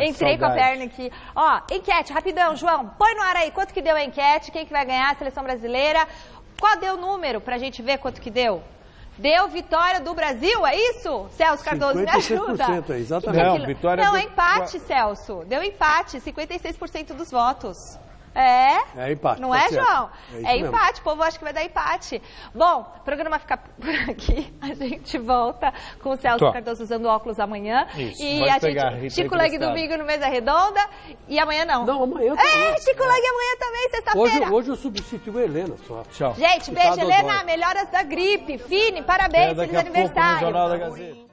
Entrei com a perna aqui. Ó, enquete, rapidão, João, põe no ar aí, quanto que deu a enquete, quem que vai ganhar a Seleção Brasileira? Qual deu o número pra gente ver quanto que deu? deu vitória do Brasil, é isso? Celso Cardoso, me ajuda. 56%, exatamente. Não, vitória não, é empate, Celso. Deu empate, 56% dos votos. É empate. Não tá é, certo. João? É mesmo. empate, o povo acha que vai dar empate. Bom, o programa fica por aqui. A gente volta com o Celso Cardoso usando óculos amanhã. Isso, e pode a pegar, gente, Chico Leg domingo no Mesa Redonda. E amanhã não. Não, amanhã também. Chico Leg amanhã também, sexta-feira. Hoje eu substituo a Helena só. Tchau. Gente, beijo, Helena. Melhoras da gripe. Fine, parabéns, feliz aniversário. No Jornal da Gazeta.